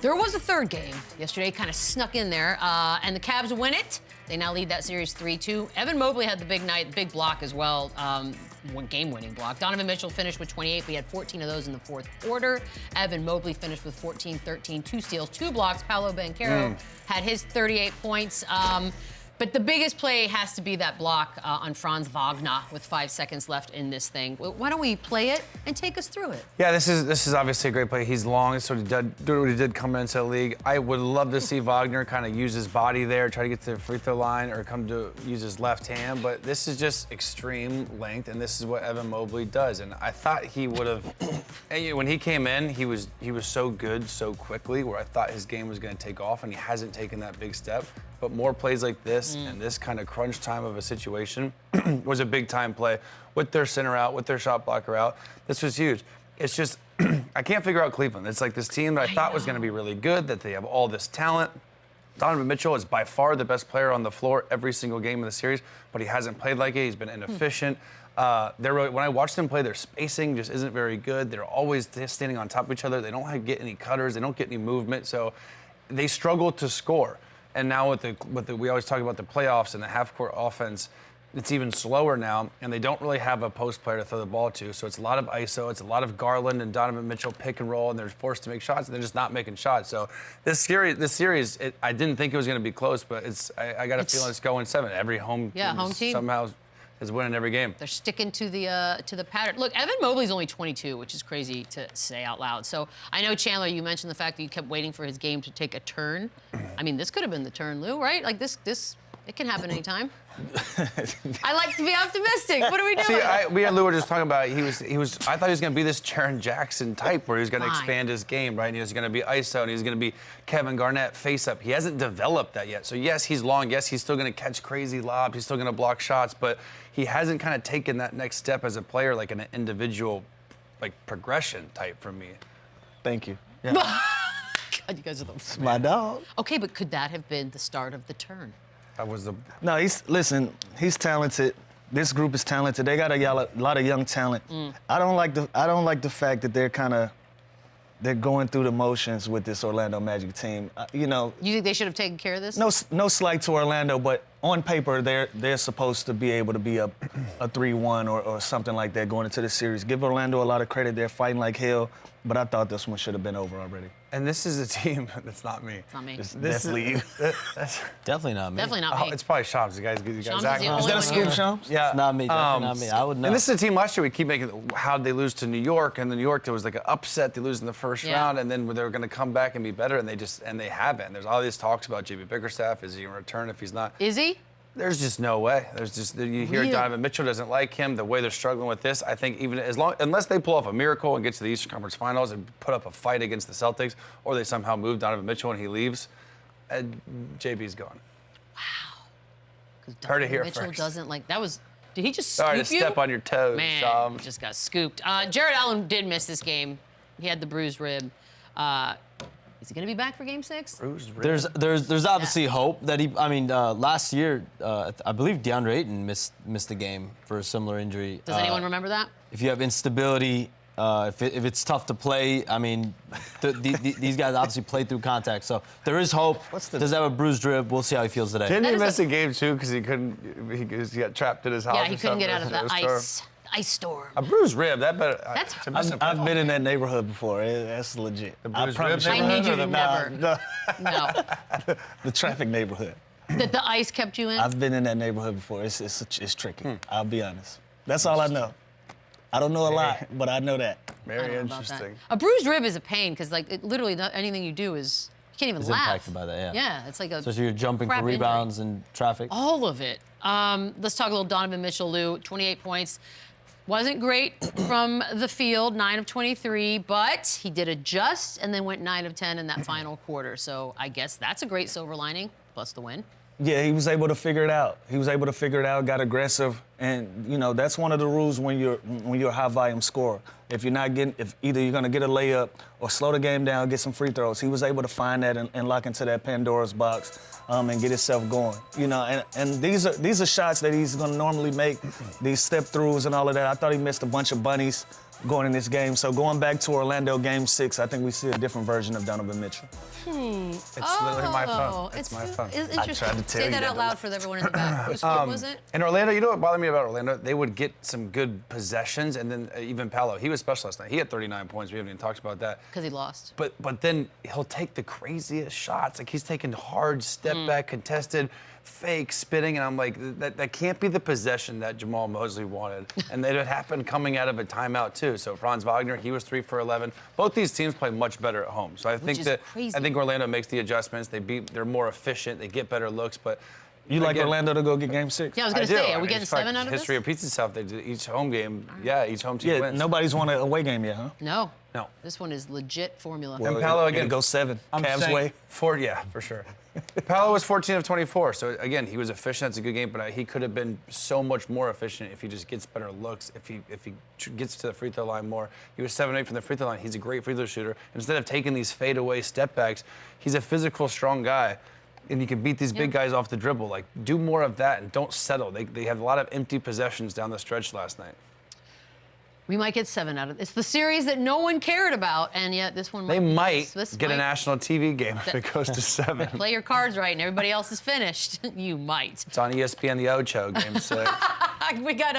There was a third game yesterday, kind of snuck in there, and the Cavs win it. They now lead that series 3-2. Evan Mobley had the big night, big block as well, one game-winning block. Donovan Mitchell finished with 28, but he had 14 of those in the fourth quarter. Evan Mobley finished with 14, 13, 2 steals, 2 blocks. Paolo Banchero had his 38 points. But the biggest play has to be that block on Franz Wagner with 5 seconds left in this thing. Why don't we play it and take us through it? Yeah, this is obviously a great play. He's long, so he did what he did come into the league. I would love to see Wagner kind of use his body there, try to get to the free throw line, or come to use his left hand. But this is just extreme length, and this is what Evan Mobley does. And I thought he would have. When he came in, he was so good so quickly, where I thought his game was going to take off, and he hasn't taken that big step. But more plays like this and this kind of crunch time of a situation was a big time play with their center out, with their shot blocker out. This was huge. It's just, I can't figure out Cleveland. It's like this team that I thought was going to be really good, that they have all this talent. Donovan Mitchell is by far the best player on the floor every single game of the series, but he hasn't played like it. He's been inefficient. When I watch them play, their spacing just isn't very good. They're always standing on top of each other. They don't get any cutters. They don't get any movement. So they struggle to score. And now with the we always talk about the playoffs and the half-court offense, it's even slower now, and they don't really have a post player to throw the ball to. So it's a lot of ISO, it's a lot of Garland and Donovan Mitchell pick and roll, and they're forced to make shots, and they're just not making shots. So this series, I didn't think it was going to be close, but I got a feeling it's going 7. Every home team somehow is winning every game. They're sticking to the pattern. Look, Evan Mobley's only 22, which is crazy to say out loud. So I know, Chandler, you mentioned the fact that you kept waiting for his game to take a turn. I mean, this could have been the turn, Lou, right? Like this, it can happen anytime. I like to be optimistic. What are we doing? See, we and Lou were just talking about it. I thought he was going to be this Jaren Jackson type where he was going to expand his game, right? And he was going to be ISO, and he was going to be Kevin Garnett face up. He hasn't developed that yet. So yes, he's long. Yes, he's still going to catch crazy lobs. He's still going to block shots, but he hasn't kind of taken that next step as a player, like an individual, like progression type for me. Thank you. Yeah. God, you guys are the my dog. Okay, but could that have been the start of the turn? That was the. No, he's talented. This group is talented. They got a lot of young talent. I don't like the fact that they're going through the motions with this Orlando Magic team. You think they should have taken care of this? No slight to Orlando, but on paper they're supposed to be able to be a 3-1 or something like that going into the series. Give Orlando a lot of credit. They're fighting like hell, but I thought this one should have been over already. And this is a team that's not me. It's not me. It's definitely you. Definitely not me. Definitely not me. It's probably Shams. You guys Shams acting. is Is that a scoop, Shams? Yeah. It's not me. Definitely not me. I would know. And this is a team last year we keep making. How'd they lose to New York? And then New York, there was like an upset. They lose in the first round, and then they were going to come back and be better, and they haven't. There's all these talks about JB Bickerstaff. Is he going to return if he's not? Is he? There's just no way. You hear Donovan Mitchell doesn't like him. The way they're struggling with this, I think unless they pull off a miracle and get to the Eastern Conference Finals and put up a fight against the Celtics, or they somehow move Donovan Mitchell and he leaves, JB's gone. Wow. Heard it here Mitchell first. Doesn't like that was. Did he just scoop Sorry you? to step on your toes, Man, Shams. just got scooped. Jarrett Allen did miss this game. He had the bruised rib. Is he going to be back for Game 6? Bruised rib. There's obviously hope that he. I mean, last year, I believe DeAndre Ayton missed the game for a similar injury. Does anyone remember that? If you have instability, if it's tough to play, I mean, these guys obviously play through contact, so there is hope. Does have a bruised rib? We'll see how he feels today. Didn't he miss a game too because he got trapped in his house? Yeah, he couldn't get out of the ice storm. A bruised rib. That better. I've been in that neighborhood before. That's legit. The bruised rib I need you to never. No. The traffic neighborhood. That the ice kept you in? I've been in that neighborhood before. It's tricky. I'll be honest. That's all I know. I don't know a lot, but I know that. Very interesting. A bruised rib is a pain because, like, literally anything you do is you can't even He's laugh. impacted by that, yeah. Yeah, it's like a. So you're jumping for rebounds and traffic. All of it. Let's talk a little Donovan Mitchell, Lou. 28 points. Wasn't great from the field, 9 of 23, but he did adjust and then went 9 of 10 in that final quarter. So I guess that's a great silver lining, plus the win. Yeah, he was able to figure it out. Got aggressive, and that's one of the rules when you're a high volume scorer. If either you're gonna get a layup or slow the game down, get some free throws. He was able to find that and lock into that Pandora's box and get himself going. And these are shots that he's gonna normally make, these step throughs and all of that. I thought he missed a bunch of bunnies. going in this game. So going back to Orlando Game 6, I think we see a different version of Donovan Mitchell. It's literally my phone. It's my phone. It's I interesting. tried to tell Say you that that, out loud for everyone in the back. Whose phone was it? In Orlando, you know what bothered me about Orlando? They would get some good possessions, and then even Paolo, he was special last night. He had 39 points. We haven't even talked about that. Because he lost. But then he'll take the craziest shots. Like he's taking hard step back, contested, fake spitting, and I'm like, that can't be the possession that Jamal Mosley wanted. And it happened coming out of a timeout too. So Franz Wagner, he was 3 for 11. Both these teams play much better at home. So I think crazy. I think Orlando makes the adjustments. They're more efficient. They get better looks, but. You like Orlando to go get Game 6? Yeah, I was going to say, are we getting 7 out of this? History of Pizza South, they did each home game. Yeah, each home team wins. Nobody's won an away game yet, huh? No. No. This one is legit formula. And Paolo again. Go 7. Cavs saying way. For sure. Paolo was 14 of 24, so again, he was efficient. That's a good game, but he could have been so much more efficient if he just gets better looks, if he gets to the free throw line more. He was 7-8 from the free throw line. He's a great free throw shooter. Instead of taking these fadeaway step backs, he's a physical, strong guy. And you can beat these big guys off the dribble. Like, do more of that and don't settle. They had a lot of empty possessions down the stretch last night. We might get 7 out of this. It's the series that no one cared about, and yet this one They might this get a might- national TV game if it goes to 7. Play your cards right, and everybody else is finished. You might. It's on ESPN, the Ocho, game 6. We got